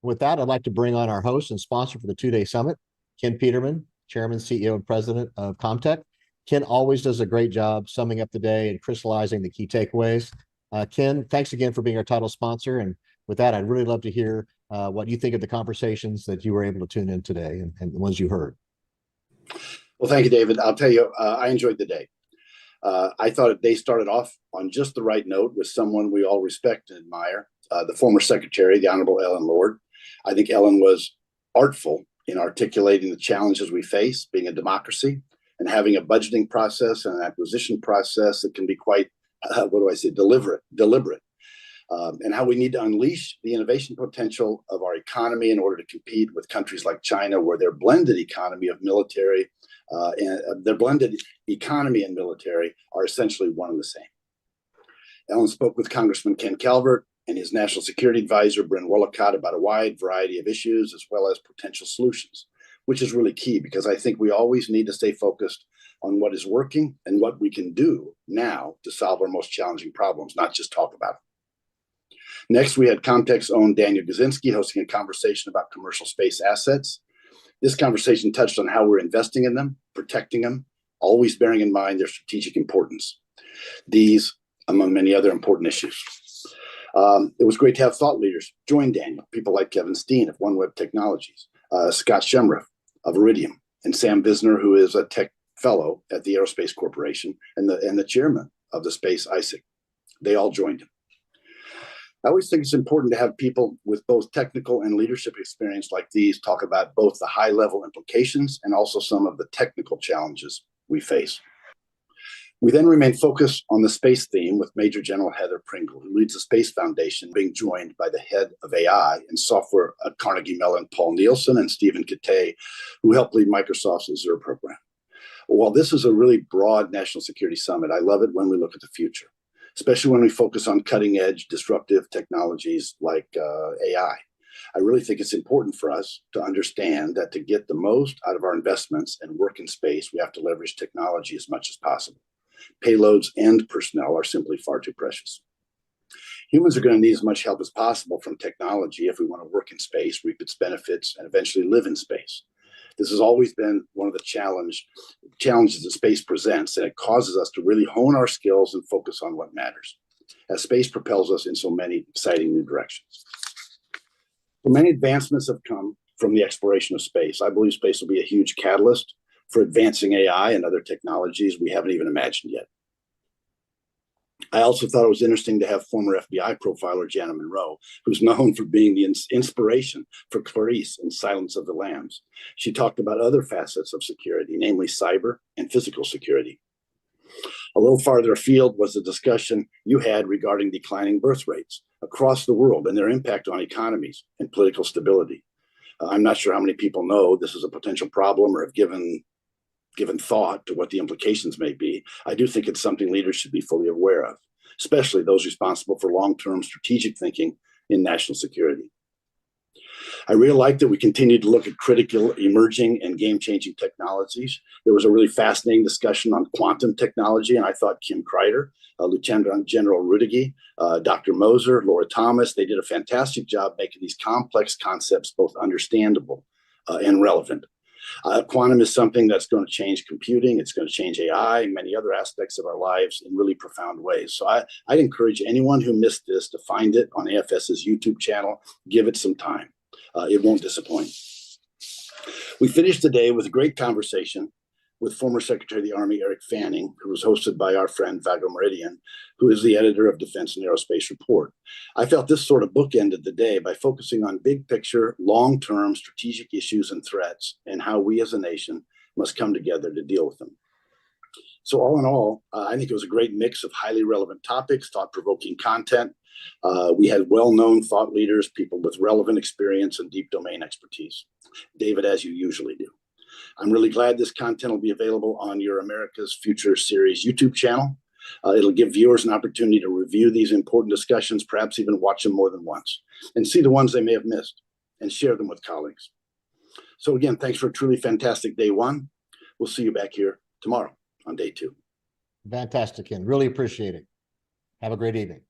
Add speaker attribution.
Speaker 1: with that, I'd like to bring on our host and sponsor for the two-day summit, Ken Peterman, Chairman, CEO, and President of Comtech. Ken always does a great job summing up the day and crystallizing the key takeaways. Ken, thanks again for being our title sponsor. And with that, I'd really love to hear what you think of the conversations that you were able to tune in today and the ones you heard.
Speaker 2: Well, thank you, David. I'll tell you, I enjoyed the day. I thought they started off on just the right note with someone we all respect and admire, the former secretary, the Honorable Ellen Lord. I think Ellen was artful in articulating the challenges we face, being a democracy, and having a budgeting process and an acquisition process that can be quite, deliberate, and how we need to unleash the innovation potential of our economy in order to compete with countries like China, where their blended economy of military and their blended economy and military are essentially one and the same. Ellen spoke with Congressman Ken Calvert and his National Security Advisor, Bryn Wollicott, about a wide variety of issues as well as potential solutions, which is really key because I think we always need to stay focused on what is working and what we can do now to solve our most challenging problems, not just talk about it. Next, we had Comtech's own Daniel Gizinski hosting a conversation about commercial space assets. This conversation touched on how we're investing in them, protecting them, always bearing in mind their strategic importance. These, among many other important issues. It was great to have thought leaders join Daniel, people like Kevin Steen of OneWeb Technologies, Scott Shemriff of Iridium, and Sam Visner, who is a tech fellow at the Aerospace Corporation and the chairman of the Space ISIC. They all joined him. I always think it's important to have people with both technical and leadership experience like these talk about both the high-level implications and also some of the technical challenges we face. We then remain focused on the space theme with Major General Heather Pringle, who leads the Space Foundation, being joined by the head of AI and software at Carnegie Mellon, Paul Nielsen, and Stephen Kittay, who helped lead Microsoft's Azure program. While this is a really broad national security summit, I love it when we look at the future, especially when we focus on cutting-edge disruptive technologies like AI. I really think it's important for us to understand that to get the most out of our investments and work in space, we have to leverage technology as much as possible. Payloads and personnel are simply far too precious. Humans are going to need as much help as possible from technology if we want to work in space, reap its benefits, and eventually live in space. This has always been one of the challenges that space presents, and it causes us to really hone our skills and focus on what matters, as space propels us in so many exciting new directions. So many advancements have come from the exploration of space. I believe space will be a huge catalyst for advancing AI and other technologies we haven't even imagined yet. I also thought it was interesting to have former FBI profiler Jana Monroe, who's known for being the inspiration for Clarice in Silence of the Lambs. She talked about other facets of security, namely cyber and physical security. A little farther afield was the discussion you had regarding declining birth rates across the world and their impact on economies and political stability. I'm not sure how many people know this is a potential problem or have given thought to what the implications may be. I do think it's something leaders should be fully aware of, especially those responsible for long-term strategic thinking in national security. I really like that we continue to look at critical, emerging, and game-changing technologies. There was a really fascinating discussion on quantum technology, and I thought Kim Kreider, Lieutenant General Rudige, Dr. Moser, Laura Thomas, they did a fantastic job making these complex concepts both understandable and relevant. Quantum is something that's going to change computing. It's going to change AI and many other aspects of our lives in really profound ways. So I'd encourage anyone who missed this to find it on AFS's YouTube channel. Give it some time. It won't disappoint. We finished the day with a great conversation with former Secretary of the Army Eric Fanning, who was hosted by our friend Vago Meridian, who is the editor of Defense and Aerospace Report. I felt this sort of bookended the day by focusing on big picture, long-term strategic issues and threats and how we as a nation must come together to deal with them. So all in all, I think it was a great mix of highly relevant topics, thought-provoking content. We had well-known thought leaders, people with relevant experience and deep domain expertise. David, as you usually do. I'm really glad this content will be available on your America's Future Series YouTube channel. It'll give viewers an opportunity to review these important discussions, perhaps even watch them more than once, and see the ones they may have missed, and share them with colleagues. So again, thanks for a truly fantastic day one. We'll see you back here tomorrow on day two.
Speaker 1: Fantastic, Ken. Really appreciate it. Have a great evening.